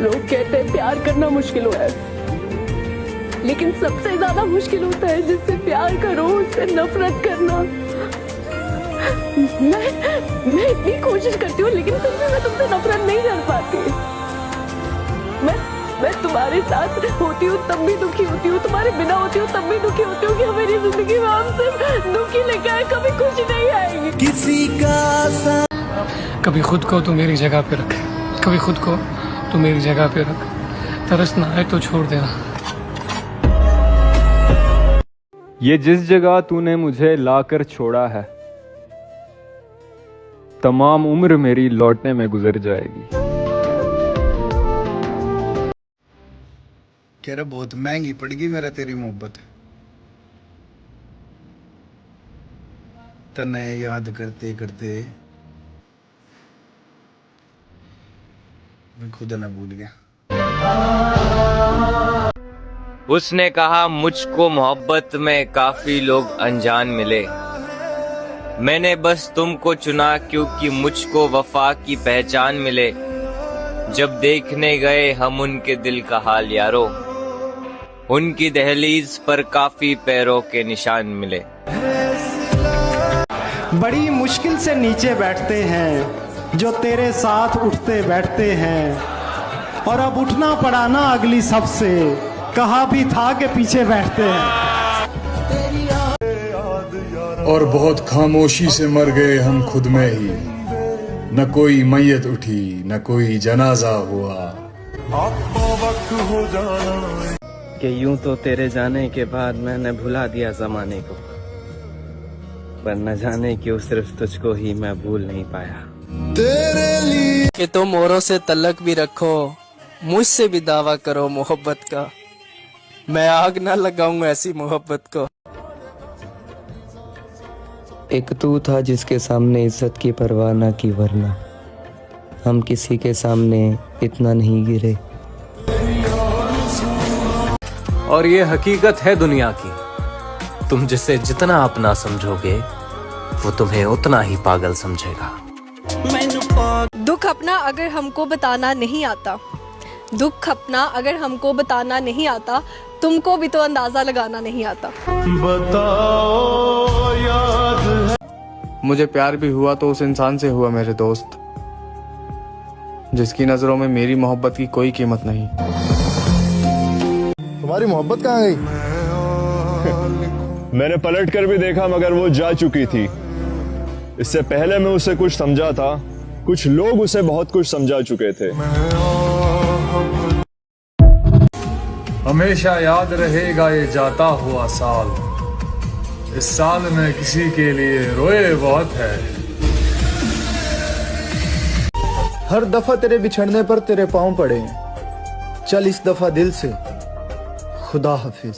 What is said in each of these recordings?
लोग कहते हैं प्यार करना मुश्किल है, लेकिन सबसे ज्यादा मुश्किल होता है जिससे प्यार करो उससे नफरत करना। मैं इतनी कोशिश करती हूँ लेकिन फिर भी मैं तुमसे नफरत नहीं कर पाती। मैं तुम्हारे साथ होती हूँ तब भी दुखी होती हूँ, तुम्हारे बिना होती हूँ तब भी दुखी होती हूँ कि मेरी जिंदगी में हम सिर्फ दुखी लेकर आए, कभी खुशी नहीं आएगी। किसी का कभी खुद को तू मेरी जगह पे रख, कभी खुद को तू मेरी जगह पे रख, तरस ना आए तो छोड़ देना। ये जिस जगह तूने मुझे लाकर छोड़ा है, तमाम उम्र मेरी लौटने में गुजर जाएगी। कह रहा बहुत महंगी पड़ेगी मेरा तेरी मोहब्बत, तन्ने याद करते करते मैं खुद न भूल गया। उसने कहा मुझको मोहब्बत में काफी लोग अनजान मिले, मैंने बस तुमको चुना क्योंकि मुझको वफा की पहचान मिले। जब देखने गए हम उनके दिल का हाल यारो, उनकी दहलीज पर काफी पैरों के निशान मिले। बड़ी मुश्किल से नीचे बैठते हैं जो तेरे साथ उठते बैठते हैं, और अब उठना पड़ा ना अगली सबसे, कहा भी था कि पीछे बैठते हैं। और बहुत खामोशी से मर गए हम खुद में ही, न कोई मैयत उठी न कोई जनाजा हुआ। कि यूं तो तेरे जाने के बाद मैंने भुला दिया जमाने को, पर न जाने क्यों सिर्फ तुझको ही मैं भूल नहीं पाया। तेरे लिए कि तुम औरों से तल्लक भी रखो, मुझसे भी दावा करो मोहब्बत का, मैं आग ना लगाऊंगा ऐसी मोहब्बत को। एक तू था जिसके सामने इज्जत की परवाह ना की, वरना हम किसी के सामने इतना नहीं गिरे। और ये हकीकत है दुनिया की, तुम जिसे जितना अपना समझोगे वो तुम्हें उतना ही पागल समझेगा। दुख अपना अगर हमको बताना नहीं आता, दुख अपना अगर हमको बताना नहीं आता, तुमको भी तो अंदाजा लगाना नहीं आता। बताओ याद है। मुझे प्यार भी हुआ तो उस इंसान से हुआ मेरे दोस्त, जिसकी नजरों में मेरी मोहब्बत की कोई कीमत नहीं। तुम्हारी मोहब्बत कहाँ गई? मैंने पलट कर भी देखा मगर वो जा चुकी थी। इससे पहले मैं उसे कुछ समझा था, कुछ लोग उसे बहुत कुछ समझा चुके थे। हमेशा याद रहेगा ये जाता हुआ साल, इस साल में किसी के लिए रोए बहुत है। हर दफा तेरे बिछड़ने पर तेरे पांव पड़े, चल इस दफा दिल से, खुदा हाफिज।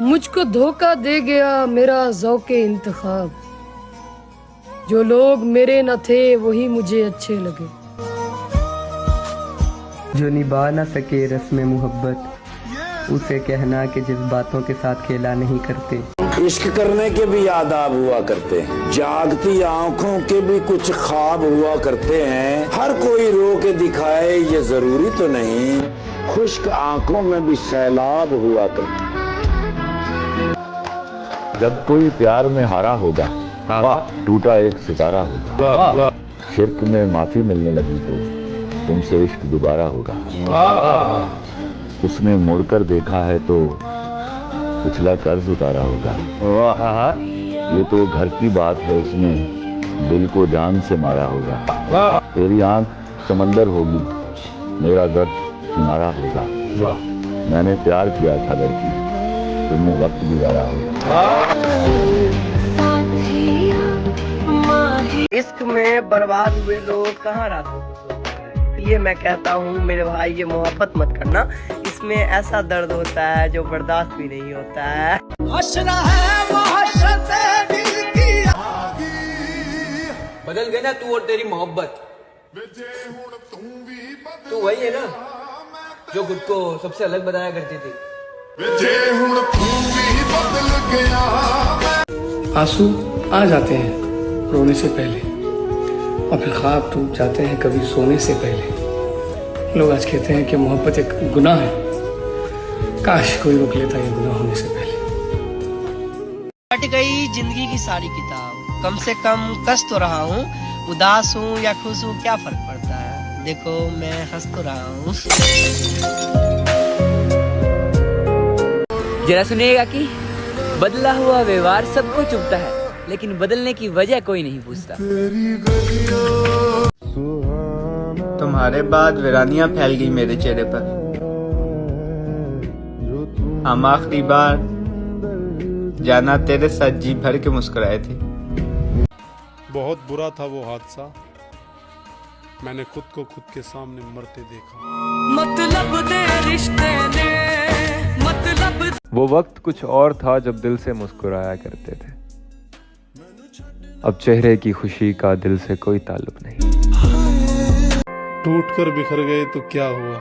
मुझको धोखा दे गया मेरा ज़ौक़े इंतखाब, जो लोग मेरे न थे वही मुझे अच्छे लगे। जो निभा न सके रस्म मोहब्बत, उसे कहना कि जज्बातों के साथ खेला नहीं करते। इश्क करने के भी आदाब हुआ करते हैं, जागती आंखों के भी कुछ ख्वाब हुआ करते हैं। हर कोई रो के दिखाए ये जरूरी तो नहीं, खुश्क आंखों में भी सैलाब हुआ करते। जब कोई प्यार में हारा होगा, टूटा एक सितारा होगा, शिर्क में माफी मिलने लगी तो तुमसे इश्क दोबारा होगा। उसने मुड़कर देखा है तो पिछला कर्ज उतारा होगा। ये तो घर की बात है, उसने दिल को जान से मारा होगा। तेरी आंख समंदर होगी, मेरा दर्द किनारा होगा। मैंने प्यार किया था लड़की, तुमने वक्त गुजारा होगा। इश्क में बर्बाद हुए लोग कहाँ रात, ये मैं कहता हूँ मेरे भाई ये मोहब्बत मत करना, इसमें ऐसा दर्द होता है जो बर्दाश्त भी नहीं होता है। बदल गए ना तू और तेरी मोहब्बत, तू वही है ना जो खुद को सबसे अलग बताया करती थी। आंसू आ जाते हैं रोने से पहले, और फिर ख्वाब टूट जाते हैं कभी सोने से पहले। लोग आज कहते हैं कि मोहब्बत एक गुनाह है। काश कोई रोक लेता ये गुनाह होने से पहले। फट गई जिंदगी की सारी किताब, कम से कम कस तो रहा हूँ, उदास हूँ या खुश हूँ क्या फर्क पड़ता है, देखो मैं हंस तो रहा हूँ। जरा सुनिएगा कि बदला हुआ व्यवहार सबको चुभता है, लेकिन बदलने की वजह कोई नहीं पूछता। तुम्हारे बाद वीरानियां फैल गई मेरे चेहरे पर। हम आखिरी बार जाना तेरे साथ जी भर के मुस्कुराए थे। बहुत बुरा था वो हादसा, मैंने खुद को खुद के सामने मरते देखा। मतलब दे रिश्ते ने मतलब। वो वक्त कुछ और था जब दिल से मुस्कुराया करते थे। अब चेहरे की खुशी का दिल से कोई ताल्लुक नहीं। टूट कर बिखर गए तो क्या हुआ,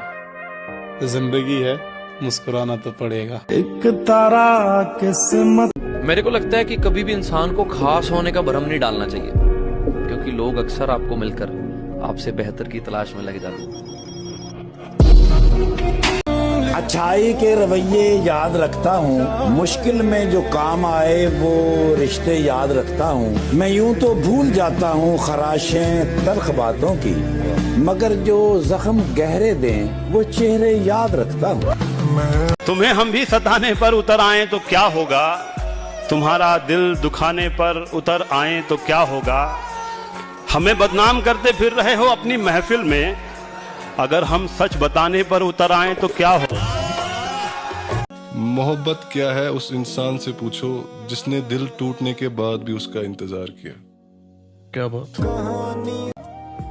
जिंदगी है, मुस्कुराना तो पड़ेगा। एक तारा किस्मत। मेरे को लगता है कि कभी भी इंसान को खास होने का भ्रम नहीं डालना चाहिए, क्योंकि लोग अक्सर आपको मिलकर आपसे बेहतर की तलाश में लग जाते हैं। अच्छाई के रवैये याद रखता हूँ, मुश्किल में जो काम आए वो रिश्ते याद रखता हूँ। मैं यूं तो भूल जाता हूँ खराशें तल्ख बातों की, मगर जो जख्म गहरे दें वो चेहरे याद रखता हूँ। तुम्हें हम भी सताने पर उतर आए तो क्या होगा, तुम्हारा दिल दुखाने पर उतर आए तो क्या होगा। हमें बदनाम करते फिर रहे हो अपनी महफिल में, अगर हम सच बताने पर उतर आए तो क्या होगा। मोहब्बत क्या है उस इंसान से पूछो जिसने दिल टूटने के बाद भी उसका इंतजार किया। क्या बात।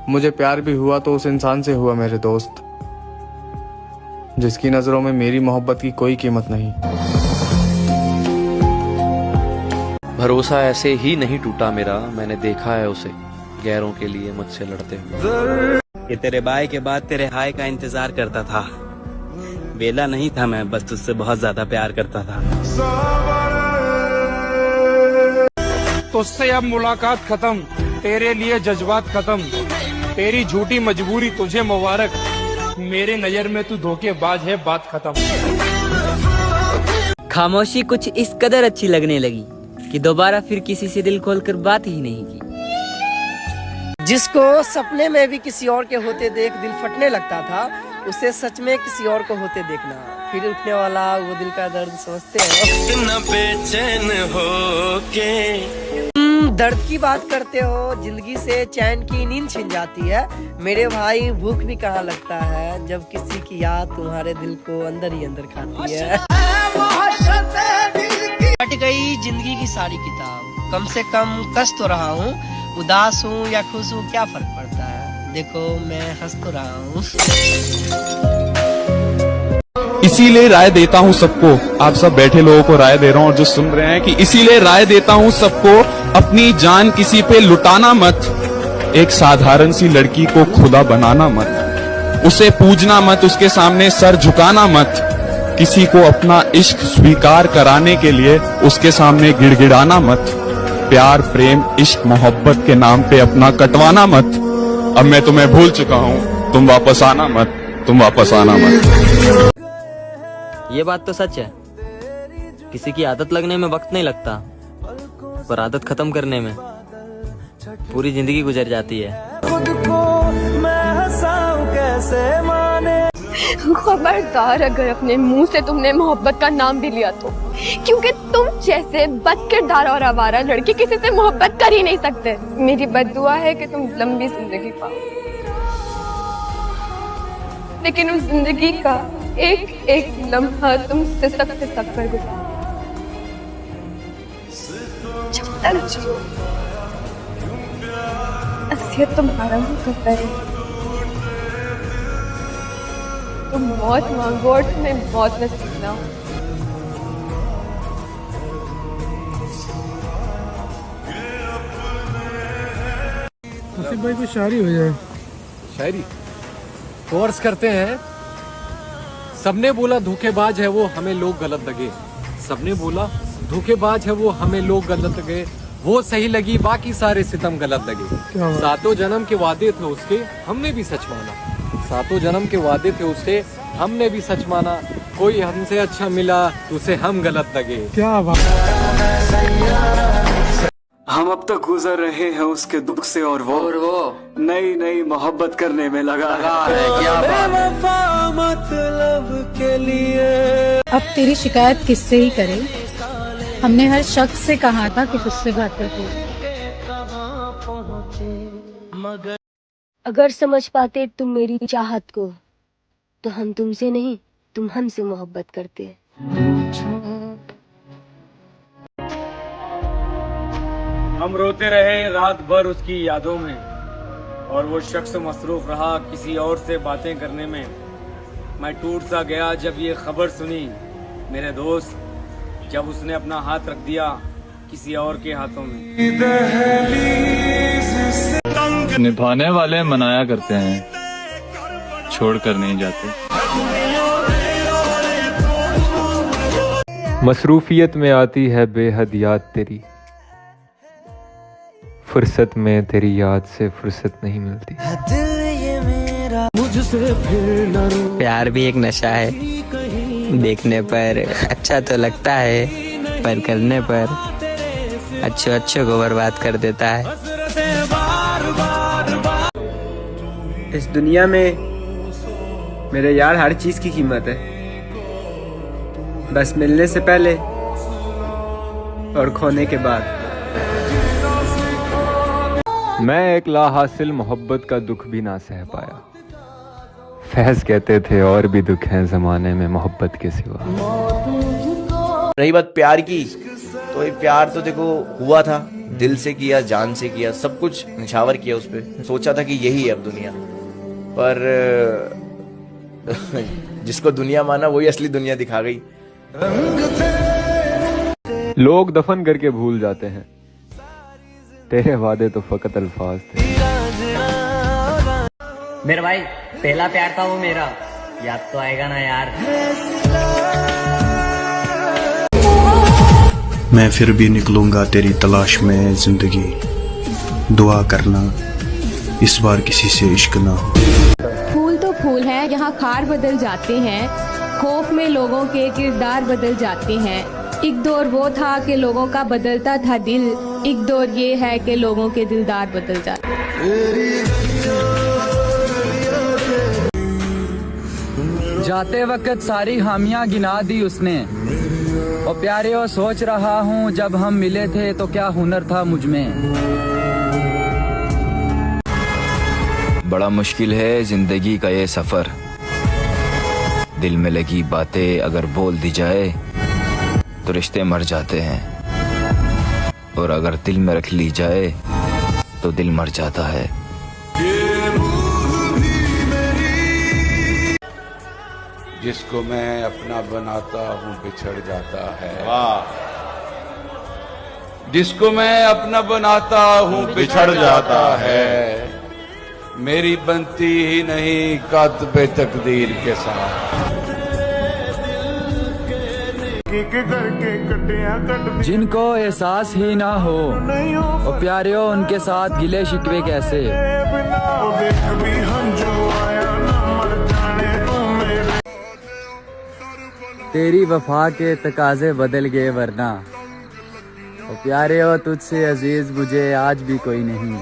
मुझे प्यार भी हुआ तो उस इंसान से हुआ मेरे दोस्त, जिसकी नजरों में मेरी मोहब्बत की कोई कीमत नहीं। भरोसा ऐसे ही नहीं टूटा मेरा, मैंने देखा है उसे गैरों के लिए मुझसे लड़ते हुए। कि तेरे बाय के बाद तेरे हाय का इंतजार करता था, बेला नहीं था मैं, बस तुझसे बहुत ज्यादा प्यार करता था। तुझसे अब मुलाकात खत्म, तेरे लिए जज्बात खत्म, तेरी झूठी मजबूरी तुझे मुबारक, मेरे नजर में तू धोखेबाज है, बात खत्म। खामोशी कुछ इस कदर अच्छी लगने लगी कि दोबारा फिर किसी से दिल खोलकर बात ही नहीं की। जिसको सपने में भी किसी और के होते देख दिल फटने लगता था, उसे सच में किसी और को होते देखना, फिर उठने वाला वो दिल का दर्द समझते हैं। बेचैन हो के दर्द की बात करते हो, जिंदगी से चैन की नींद छिन जाती है मेरे भाई। भूख भी कहाँ लगता है जब किसी की याद तुम्हारे दिल को अंदर ही अंदर खाती है। फट गई जिंदगी की सारी किताब, कम से कम कस तो रहा हूँ, उदास हूँ या खुश हूँ क्या फर्क पड़ता है, देखो मैं हंस तो रहा हूँ। इसीलिए राय देता हूँ सबको, आप सब बैठे लोगों को राय दे रहा हूँ और जो सुन रहे हैं कि इसीलिए राय देता हूँ सबको, अपनी जान किसी पे लुटाना मत। एक साधारण सी लड़की को खुदा बनाना मत, उसे पूजना मत, उसके सामने सर झुकाना मत। किसी को अपना इश्क स्वीकार कराने के लिए उसके सामने गिड़गिड़ाना मत। प्यार प्रेम इश्क मोहब्बत के नाम पे अपना कटवाना मत। अब मैं तुम्हें भूल चुका हूँ, तुम वापस आना मत, तुम वापस आना मत। ये बात तो सच है, किसी की आदत लगने में वक्त नहीं लगता, पर आदत खत्म करने में पूरी जिंदगी गुजर जाती है। खुद को मैं हंसाऊं कैसे माने। खबरदार अगर अपने मुंह से तुमने मोहब्बत का नाम भी लिया तो, क्योंकि तुम जैसे बदकिरदार और आवारा लड़के किसी से मोहब्बत कर ही नहीं सकते। मेरी बद्दुआ है कि तुम लंबी जिंदगी पाओ, लेकिन उस जिंदगी का एक एक लम्हा तुम सिसक सिसक कर गुजारो। जब तक असलियत तुम्हारा मुंह करता है, तुम मौत मांगो और तुम्हें मौत नसीब ना हो। आसिफ भाई कोई शायरी हो जाए। शायरी कोर्स करते हैं। सबने बोला धोखेबाज है वो, हमें लोग गलत लगे। सबने बोला धोखेबाज है वो, हमें लोग गलत लगे। वो सही लगी, बाकी सारे सितम गलत लगे। सातों जन्म के वादे थे उसके, हमने भी सच माना। सातों जन्म के वादे थे उसके, हमने भी सच माना। कोई हमसे अच्छा मिला तो उसे हम गलत लगे। क्या बात। हम अब तक गुजर रहे हैं उसके दुख से, और वो नई नई मोहब्बत करने में लगा है। क्या मतलब के लिए अब तेरी शिकायत किससे ही करें? हमने हर शख्स से कहा था कि तुझसे बात करते। अगर समझ पाते तुम मेरी चाहत को, तो हम तुमसे नहीं, तुम हमसे मोहब्बत करते। हम रोते रहे रात भर उसकी यादों में, और वो शख्स मसरूफ रहा किसी और से बातें करने में। मैं टूट सा गया जब ये खबर सुनी मेरे दोस्त, जब उसने अपना हाथ रख दिया किसी और के हाथों में। निभाने वाले मनाया करते हैं, छोड़कर नहीं जाते। मसरूफियत में आती है बेहद याद तेरी, फुर्सत में तेरी याद से फुर्सत नहीं मिलती। प्यार भी एक नशा है, देखने पर अच्छा तो लगता है, पर करने पर अच्छे को बर्बाद कर देता है। इस दुनिया में मेरे यार हर चीज की कीमत है, बस मिलने से पहले और खोने के बाद। मैं एक लाहासिल मोहब्बत का दुख भी ना सह पाया। फैज कहते थे और भी दुख हैं ज़माने में मोहब्बत के सिवा। रही बात प्यार की, तो ये प्यार तो देखो हुआ था, दिल से किया, जान से किया, सब कुछ निछावर किया उस पे। सोचा था कि यही है अब दुनिया, पर जिसको दुनिया माना वही असली दुनिया दिखा गई। लोग दफन करके भूल जाते हैं, तेरे वादे तो फकत अल्फाज थे। मेरे भाई पहला प्यार था वो मेरा, याद तो आएगा ना यार। मैं फिर भी निकलूंगा तेरी तलाश में जिंदगी, दुआ करना इस बार किसी से इश्क ना हो। फूल तो फूल है, यहाँ खार बदल जाते हैं, खौफ में लोगों के किरदार बदल जाते हैं। एक दौर वो था कि लोगों का बदलता था दिल, एक दौर ये है कि लोगों के दिलदार बदल जाते हैं। जाते वक्त सारी खामियां गिना दी उसने, और प्यारे और सोच रहा हूँ जब हम मिले थे तो क्या हुनर था मुझ में। बड़ा मुश्किल है जिंदगी का ये सफर, दिल में लगी बातें अगर बोल दी जाए तो रिश्ते मर जाते हैं, और अगर दिल में रख ली जाए तो दिल मर जाता है। जिसको मैं अपना बनाता हूँ बिछड़ जाता है। वाह। जिसको मैं अपना बनाता हूँ बिछड़ जाता है, मेरी बनती ही नहीं कातबे तकदीर के साथ। जिनको एहसास ही ना हो और प्यारियों उनके साथ गिले शिकवे कैसे। तेरी वफा के तकाजे बदल गए वरना, और प्यारे हो तुझसे अजीज मुझे आज भी कोई नहीं।